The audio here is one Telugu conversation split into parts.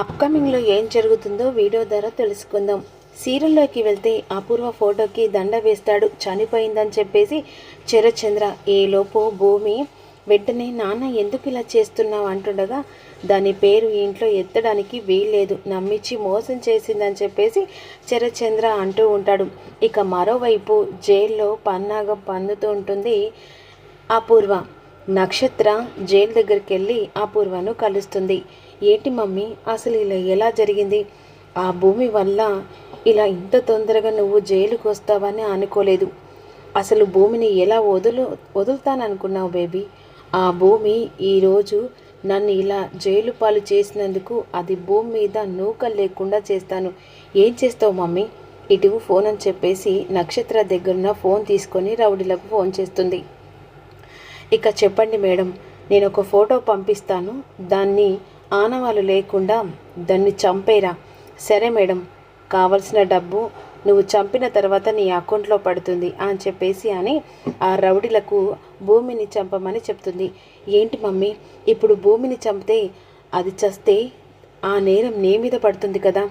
అప్కమింగ్లో ఏం జరుగుతుందో వీడియో ద్వారా తెలుసుకుందాం. సీరియల్లోకి వెళ్తే అపూర్వ ఫోటోకి దండ వేస్తాడు చనిపోయిందని చెప్పేసి చరచంద్ర. ఏలోపు భూమి వెంటనే నాన్న ఎందుకు ఇలా చేస్తున్నావు అంటుండగా దాని పేరు ఇంట్లో ఎత్తడానికి వీల్లేదు, నమ్మించి మోసం చేసిందని చెప్పేసి చరచంద్ర అంటూ ఉంటాడు. ఇక మరోవైపు జైల్లో పన్నాగం పన్నుతూ ఉంటుంది అపూర్వ. నక్షత్ర జైలు దగ్గరికి వెళ్ళి అపూర్వను కలుస్తుంది. ఏంటి మమ్మీ, అసలు ఇలా ఎలా జరిగింది? ఆ భూమి వల్ల ఇలా ఇంత తొందరగా నువ్వు జైలుకు వస్తావని అనుకోలేదు. అసలు భూమిని ఎలా వదులుతాననుకున్నావు బేబీ? ఆ భూమి ఈరోజు నన్ను ఇలా జైలు పాలు చేసినందుకు అది భూమి మీద నూకలు లేకుండా చేస్తాను. ఏం చేస్తావు మమ్మీ? ఇటు ఫోన్ అని చెప్పేసి నక్షత్ర దగ్గరున్న ఫోన్ తీసుకొని రౌడీలకు ఫోన్ చేస్తుంది. ఇక చెప్పండి మేడం, నేను ఒక ఫోటో పంపిస్తాను, దాన్ని ఆనవాళ్ళు లేకుండా దాన్ని చంపేరా. సరే మేడం, కావలసిన డబ్బు నువ్వు చంపిన తర్వాత నీ అకౌంట్లో పడుతుంది అని చెప్పేసి అని ఆ రౌడీలకు భూమిని చంపమని చెప్తుంది. ఏంటి మమ్మీ, ఇప్పుడు భూమిని చంపితే అది చస్తే ఆ నేరం నీ మీద పడుతుంది కదా?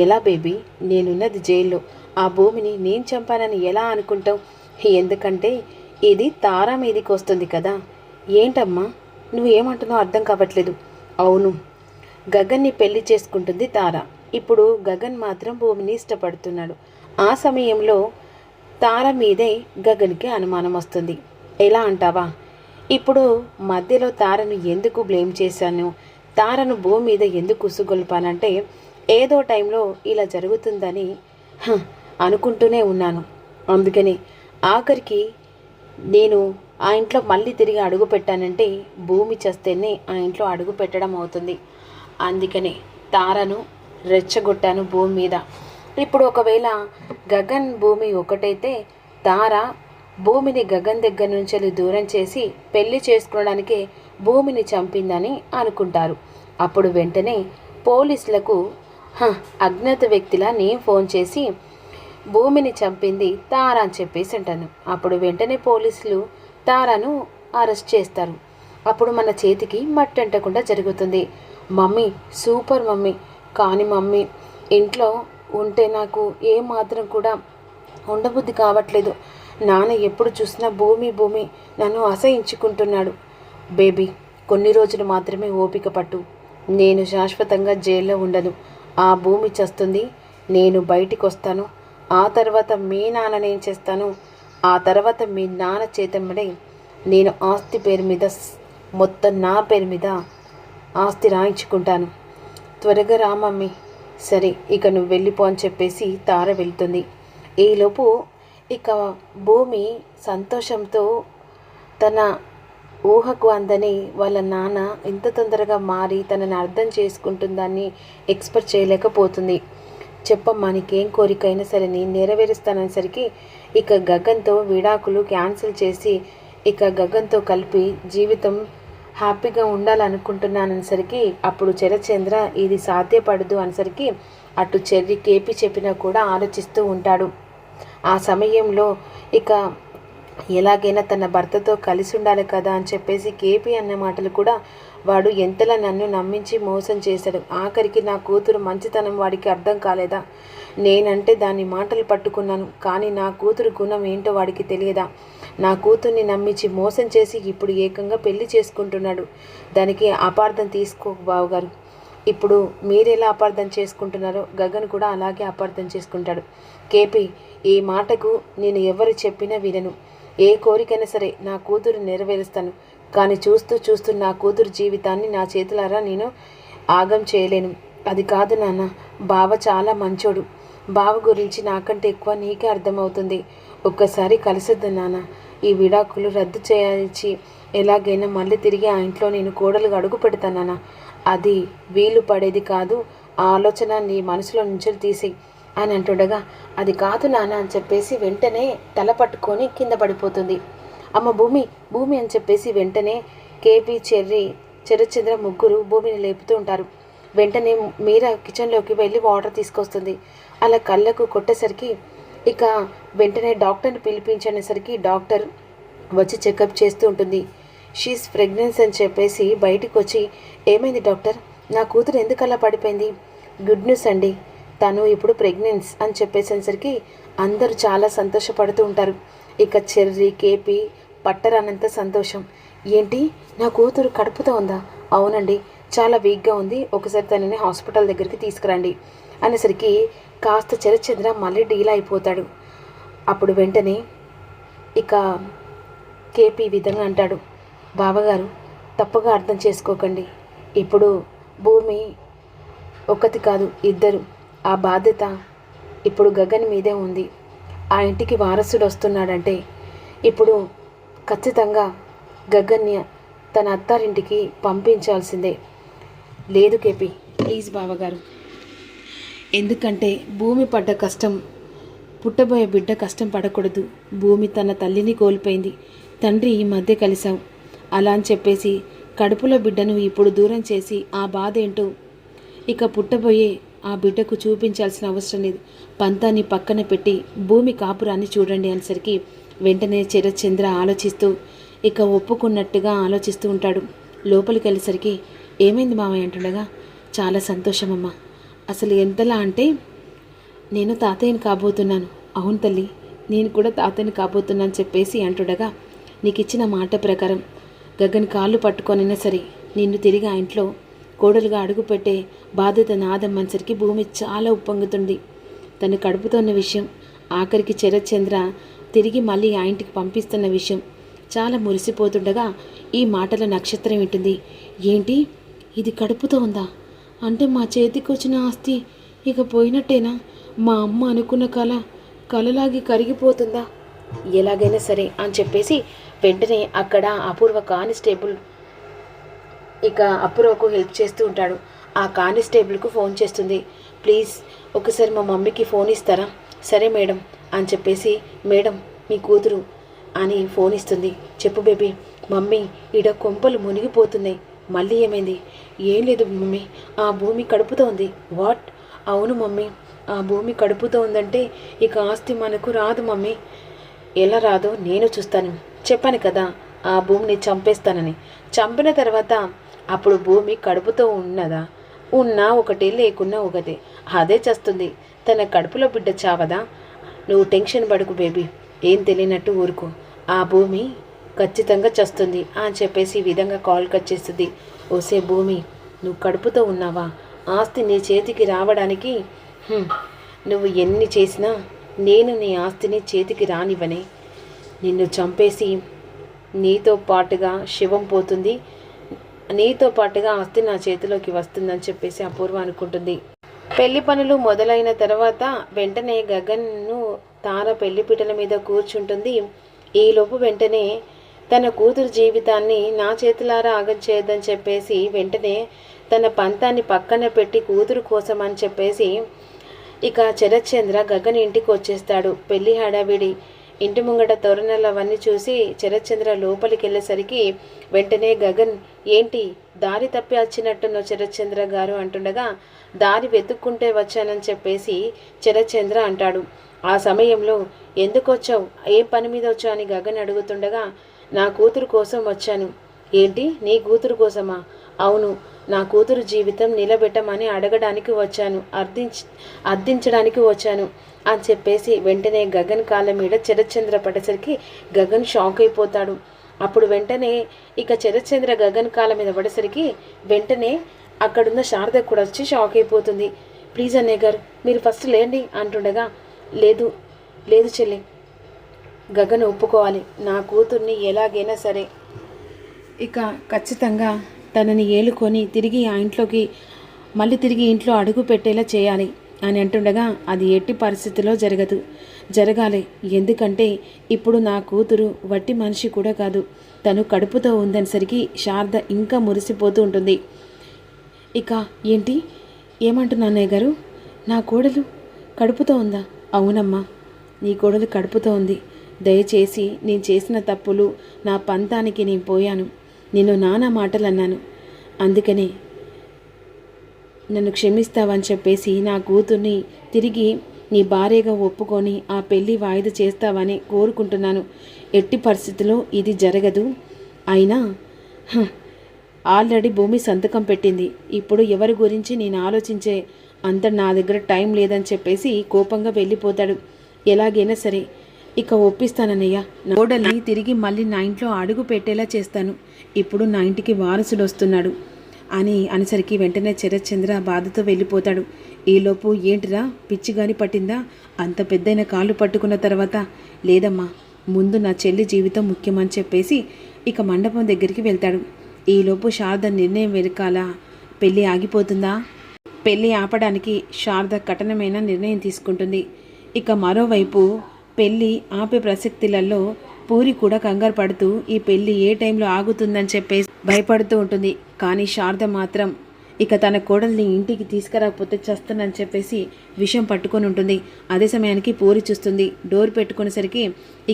ఎలా బేబీ, నేనున్నది జైల్లో, ఆ భూమిని నేను చంపానని ఎలా అనుకుంటావు? ఎందుకంటే ఇది తారా మీదికి వస్తుంది కదా. ఏంటమ్మా నువ్వేమంటున్నావు అర్థం కావట్లేదు. అవును, గగన్ని పెళ్లి చేసుకుంటుంది తార. ఇప్పుడు గగన్ మాత్రం భూమిని ఇష్టపడుతున్నాడు. ఆ సమయంలో తార మీదే గగన్కి అనుమానం వస్తుంది. ఎలా అంటావా? ఇప్పుడు మధ్యలో తారను ఎందుకు బ్లేమ్ చేశాను, తారను భూమి మీద ఎందుకు ఉసుగొల్పానంటే ఏదో టైంలో ఇలా జరుగుతుందని అనుకుంటూనే ఉన్నాను. అందుకని ఆఖరికి నేను ఆ ఇంట్లో మళ్ళీ తిరిగి అడుగు పెట్టానంటే భూమి చేస్తేనే ఆ ఇంట్లో అడుగు పెట్టడం అవుతుంది. అందుకనే తారను రెచ్చగొట్టాను భూమి మీద. ఇప్పుడు ఒకవేళ గగన్ భూమి ఒకటైతే తార భూమిని గగన్ దగ్గర నుంచి దూరం చేసి పెళ్లి చేసుకోవడానికి భూమిని చంపిందని అనుకుంటారు. అప్పుడు వెంటనే పోలీసులకు అజ్ఞాత వ్యక్తిలా నేను ఫోన్ చేసి భూమిని చంపింది తార అని చెప్పేసి అంటాను. అప్పుడు వెంటనే పోలీసులు తారను అరెస్ట్ చేస్తారు. అప్పుడు మన చేతికి మట్టి అంటకుండా జరుగుతుంది. మమ్మీ సూపర్ మమ్మీ, కానీ మమ్మీ ఇంట్లో ఉంటే నాకు ఏమాత్రం కూడా ఉండబుద్ధి కావట్లేదు. నాన్న ఎప్పుడు చూసినా భూమి భూమి నన్ను అసహించుకుంటున్నాడు. బేబీ కొన్ని రోజులు మాత్రమే ఓపిక పట్టు, నేను శాశ్వతంగా జైల్లో ఉండను. ఆ భూమి చస్తుంది, నేను బయటికి వస్తాను. ఆ తర్వాత మీ నాన్నని ఏం చేస్తాను, ఆ తర్వాత మీ నాన్న చేతమ్మడే నేను ఆస్తి పేరు మీద మొత్తం నా పేరు మీద ఆస్తి రాయించుకుంటాను. త్వరగా రా మమ్మీ. సరే ఇక నువ్వు వెళ్ళిపో అని చెప్పేసి తార వెళ్తుంది. ఈలోపు ఇక భూమి సంతోషంతో తన ఊహకు అందని వాళ్ళ నాన్న ఇంత తొందరగా మారి తనని అర్థం చేసుకుంటుందని ఎక్స్పెక్ట్ చేయలేకపోతుంది. చెప్పమ్మా, నీకేం కోరికైనా సరే నేను నెరవేరుస్తాననేసరికి ఇక గగన్తో విడాకులు క్యాన్సిల్ చేసి ఇక గగన్తో కలిపి జీవితం హ్యాపీగా ఉండాలనుకుంటున్నాననేసరికి అప్పుడు చరచంద్ర ఇది సాధ్యపడదు అనేసరికి అటు చెర్రి కేపీ చెప్పినా కూడా ఆలోచిస్తూ ఉంటాడు. ఆ సమయంలో ఇక ఎలాగైనా తన భర్తతో కలిసి ఉండాలి కదా అని చెప్పేసి కేపీ అన్న మాటలు కూడా వాడు ఎంతలా నన్ను నమ్మించి మోసం చేశాడు. ఆఖరికి నా కూతురు మంచితనం వాడికి అర్థం కాలేదా? నేనంటే దాని మాటలు పట్టుకున్నాను, కానీ నా కూతురు గుణం ఏంటో వాడికి తెలియదా? నా కూతుర్ని నమ్మించి మోసం చేసి ఇప్పుడు ఏకంగా పెళ్లి చేసుకుంటున్నాడు. దానికి అపార్థం తీసుకో బావగారు. ఇప్పుడు మీరెలా అపార్థం చేసుకుంటున్నారో గగన్ కూడా అలాగే అపార్థం చేసుకుంటాడు. కేపీ ఈ మాటకు నేను ఎవరు చెప్పినా వినను. ఏ కోరికైనా సరే నా కూతురు నెరవేరుస్తాను, కానీ చూస్తూ చూస్తూ నా కూతురు జీవితాన్ని నా చేతులారా నేను ఆగం చేయలేను. అది కాదు నాన్న, బావ చాలా మంచోడు. బావ గురించి నాకంటే ఎక్కువ నీకే అర్థమవుతుంది. ఒక్కసారి కలిసిద్దాం నాన్న. ఈ విడాకులు రద్దు చేయించి ఎలాగైనా మళ్ళీ తిరిగి ఆ ఇంట్లో నేను కోడలుగా అడుగు పెడతానన్నా. అది వీలు పడేది కాదు. ఆ ఆలోచన నీ మనసులో నుంచి తీసేయి అని అంటుండగా అది కాదు నాన్న అని చెప్పేసి వెంటనే తల పట్టుకొని కింద పడిపోతుంది. అమ్మ భూమి భూమి అని చెప్పేసి వెంటనే కేపీ చరచంద్ర ముగ్గురు భూమిని లేపుతూ ఉంటారు. వెంటనే మీరా కిచెన్లోకి వెళ్ళి వాటర్ తీసుకొస్తుంది. అలా కళ్ళకు కొట్టేసరికి ఇక వెంటనే డాక్టర్ని పిలిపించేసరికి డాక్టర్ వచ్చి చెకప్ చేస్తూ ఉంటుంది. షీస్ ప్రెగ్నెన్సీ అని చెప్పేసి బయటికి వచ్చి ఏమైంది డాక్టర్, నా కూతురు ఎందుకు అలా పడిపోయింది? గుడ్ న్యూస్ అండి, తను ఇప్పుడు ప్రెగ్నెన్స్ అని చెప్పేసరికి అందరూ చాలా సంతోషపడుతూ ఉంటారు. ఇక చెర్రీ కేపీ పట్టరానంత సంతోషం. ఏంటి, నా కూతురు కడుపుతో ఉందా? అవునండి, చాలా వీక్గా ఉంది, ఒకసారి తనని హాస్పిటల్ దగ్గరికి తీసుకురండి అనేసరికి కాస్త చరచంద్ర మళ్ళీ డీలా అయిపోతాడు. అప్పుడు వెంటనే ఇక కేపీ విధంగా అంటాడు, బావగారు తప్పుగా అర్థం చేసుకోకండి, ఇప్పుడు భూమి ఒకటి కాదు ఇద్దరు, ఆ బాధ్యత ఇప్పుడు గగన్ మీదే ఉంది. ఆ ఇంటికి వారసుడు వస్తున్నాడంటే ఇప్పుడు ఖచ్చితంగా గగన్ని తన అత్తారింటికి పంపించాల్సిందే. లేదు కేపీ, ప్లీజ్ బావగారు, ఎందుకంటే భూమి పడ్డ కష్టం పుట్టబోయే బిడ్డ కష్టం పడకూడదు. భూమి తన తల్లిని కోల్పోయింది, తండ్రి ఈ మధ్య కలిశాం, అలా అని చెప్పేసి కడుపులో బిడ్డను ఇప్పుడు దూరం చేసి ఆ బాధ ఏంటో ఇక పుట్టబోయే ఆ బిడ్డకు చూపించాల్సిన అవసరం లేదు. పంతాన్ని పక్కన పెట్టి భూమి కాపురాన్ని చూడండి అనేసరికి వెంటనే చరచంద్ర ఆలోచిస్తూ ఇక ఒప్పుకున్నట్టుగా ఆలోచిస్తూ ఉంటాడు. లోపలికి వెళ్ళేసరికి ఏమైంది మామయ్య అంటుండగా, చాలా సంతోషమమ్మా, అసలు ఎంతలా అంటే నేను తాతయ్యని కాబోతున్నాను. అవును తల్లి, నేను కూడా తాతయ్యని కాబోతున్నాను చెప్పేసి అంటుండగా, నీకు ఇచ్చిన మాట ప్రకారం గగన్ కాళ్ళు పట్టుకొనైనా సరే నిన్ను తిరిగి ఆ ఇంట్లో కోడలుగా అడుగుపెట్టే బాధ్యత నాదమ్మనేసరికి భూమి చాలా ఉప్పొంగుతుంది. తను కడుపుతున్న విషయం, ఆఖరికి చరచంద్ర తిరిగి మళ్ళీ ఆ ఇంటికి పంపిస్తున్న విషయం చాలా మురిసిపోతుండగా ఈ మాటల నక్షత్రం వింటుంది. ఏంటి, ఇది కడుపుతో ఉందా? అంటే మా చేతికి వచ్చిన ఆస్తి ఇక పోయినట్టేనా? మా అమ్మ అనుకున్న కలలాగి కరిగిపోతుందా? ఎలాగైనా సరే అని చెప్పేసి వెంటనే అక్కడ అపూర్వ కానిస్టేబుల్ ఇక అపూర్వకు హెల్ప్ చేస్తూ ఉంటాడు. ఆ కానిస్టేబుల్కు ఫోన్ చేస్తుంది. ప్లీజ్ ఒకసారి మా మమ్మీకి ఫోన్ ఇస్తారా? సరే మేడం అని చెప్పేసి, మేడం మీ కూతురు అని ఫోన్ ఇస్తుంది. చెప్పు బేబీ. మమ్మీ ఈడ కొంపలు మునిగిపోతున్నాయి. మళ్ళీ ఏమైంది? ఏం లేదు మమ్మీ, ఆ భూమి కడుపుతో ఉంది. వాట్? అవును మమ్మీ, ఆ భూమి కడుపుతో ఉందంటే ఇక ఆస్తి మనకు రాదు మమ్మీ. ఎలా రాదో నేను చూస్తాను. చెప్పాను కదా ఆ భూమిని చంపేస్తానని. చంపిన తర్వాత అప్పుడు భూమి కడుపుతో ఉన్నదా? ఉన్నా ఒకటే, లేకున్నా ఒకటే, అదే చస్తుంది. తన కడుపులో బిడ్డ చావదా? నువ్వు టెన్షన్ పడుకు బేబీ, ఏం తెలియనట్టు ఊరుకో. ఆ భూమి ఖచ్చితంగా చస్తుంది అని చెప్పేసి ఈ విధంగా కాల్ కట్ చేస్తుంది. ఓసే భూమి, నువ్వు కడుపుతో ఉన్నావా? ఆస్తి నీ చేతికి రావడానికి నువ్వు ఎన్ని చేసినా నేను నీ ఆస్తిని చేతికి రానివ్వనే. నిన్ను చంపేసి నీతో పాటుగా శివం పోతుంది, నీతో పాటుగా ఆస్తి నా చేతిలోకి వస్తుందని చెప్పేసి అపూర్వ అనుకుంటుంది. పెళ్లి పనులు మొదలైన తర్వాత వెంటనే గగన్ను తార పెళ్లిపీటల మీద కూర్చుంటుంది. ఈలోపు వెంటనే తన కూతురు జీవితాన్ని నా చేతులారా ఆగం చేయొద్దని చెప్పేసి వెంటనే తన పంతాన్ని పక్కన పెట్టి కూతురు కోసం అని చెప్పేసి ఇక చరచంద్ర గగన్ ఇంటికి వచ్చేస్తాడు. పెళ్లి హడావిడి, ఇంటి ముంగట తోరణాలు అవన్నీ చూసి చరచంద్ర లోపలికి వెళ్ళేసరికి వెంటనే గగన్, ఏంటి దారి తప్పి వచ్చినట్టున్న చరచంద్ర గారు అంటుండగా, దారి వెతుక్కుంటే వచ్చానని చెప్పేసి చరచంద్ర అంటాడు. ఆ సమయంలో ఎందుకు వచ్చావు, ఏ పని మీద వచ్చావు అని గగన్ అడుగుతుండగా, నా కూతురు కోసం వచ్చాను. ఏంటి, నీ కూతురు కోసమా? అవును, నా కూతురు జీవితం నిలబెట్టమని అడగడానికి వచ్చాను, అర్థించడానికి వచ్చాను అని చెప్పేసి వెంటనే గగన్ కాళ్ళ మీద చరచంద్ర పడేసరికి గగన్ షాక్ అయిపోతాడు. అప్పుడు వెంటనే ఇక చరచంద్ర గగన్ కాళ్ళ మీద పడేసరికి వెంటనే అక్కడున్న శారద కూడా వచ్చి షాక్ అయిపోతుంది. ప్లీజ్ అన్నయ్య గారు, మీరు ఫస్ట్ లేండి అంటుండగా, లేదు లేదు చెల్లి, గగన్ ఒప్పుకోవాలి, నా కూతుర్ని ఎలాగైనా సరే ఇక ఖచ్చితంగా తనని ఏలుకొని తిరిగి ఆ ఇంట్లోకి మళ్ళీ తిరిగి ఇంట్లో అడుగు పెట్టేలా చేయాలి అని అంటుండగా, అది ఎట్టి పరిస్థితిలో జరగాలి. ఎందుకంటే ఇప్పుడు నా కూతురు వట్టి మనిషి కూడా కాదు, తను కడుపుతో ఉందనేసరికి శారద ఇంకా మురిసిపోతూ ఉంటుంది. ఇక ఏంటి, ఏమంటున్నా అన్నయ్య గారు, నా కోడలు కడుపుతో ఉందా? అవునమ్మా, నీ కోడలు కడుపుతో ఉంది. దయచేసి నేను చేసిన తప్పులు, నా పంతానికి నేను పోయాను, నేను నానా మాటలు అన్నాను, అందుకనే నన్ను క్షమిస్తావని చెప్పేసి నా కూతుర్ని తిరిగి నీ భార్యగా ఒప్పుకొని ఆ పెళ్ళి వాయిదా చేస్తావని కోరుకుంటున్నాను. ఎట్టి పరిస్థితుల్లో ఇది జరగదు. అయినా ఆల్రెడీ భూమి సంతకం పెట్టింది. ఇప్పుడు ఎవరి గురించి నేను ఆలోచించే అంత నా దగ్గర టైం లేదని చెప్పేసి కోపంగా వెళ్ళిపోతాడు. ఎలాగైనా సరే ఇక ఒప్పిస్తానన్నయ్య. నా కోడల్ని తిరిగి మళ్ళీ నా ఇంట్లో అడుగు పెట్టేలా చేస్తాను. ఇప్పుడు నా ఇంటికి వారసుడు వస్తున్నాడు అని అనేసరికి వెంటనే శరత్చంద్ర బాధతో వెళ్ళిపోతాడు. ఈలోపు ఏంటిరా పిచ్చిగాని పట్టిందా? అంత పెద్దయిన కాళ్ళు పట్టుకున్న తర్వాత లేదమ్మా, ముందు నా చెల్లి జీవితం ముఖ్యమని చెప్పేసి ఇక మండపం దగ్గరికి వెళ్తాడు. ఈలోపు శారద నిర్ణయం వెనకాల పెళ్ళి ఆగిపోతుందా? పెళ్ళి ఆపడానికి శారద కఠినమైన నిర్ణయం తీసుకుంటుంది. ఇక మరోవైపు పెళ్ళి ఆపే ప్రసక్తులలో పూరి కూడా కంగారు పడుతూ ఈ పెళ్ళి ఏ టైంలో ఆగుతుందని చెప్పేసి భయపడుతూ ఉంటుంది. కానీ శారద మాత్రం ఇక తన కోడల్ని ఇంటికి తీసుకురాకపోతే చస్తానని చెప్పేసి విషం పట్టుకొని ఉంటుంది. అదే సమయానికి పూరి చూస్తుంది. డోర్ పెట్టుకునేసరికి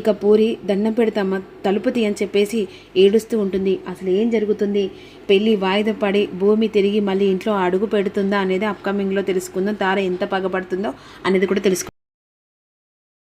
ఇక పూరి దండం పెడతామా తలుపుతి అని చెప్పేసి ఏడుస్తూ ఉంటుంది. అసలు ఏం జరుగుతుంది? పెళ్ళి వాయిదా పడి భూమి తిరిగి మళ్ళీ ఇంట్లో అడుగు పెడుతుందా అనేది అప్కమింగ్లో తెలుసుకుందాం. తార ఎంత పగబడుతుందో అనేది కూడా తెలుసుకుందాం.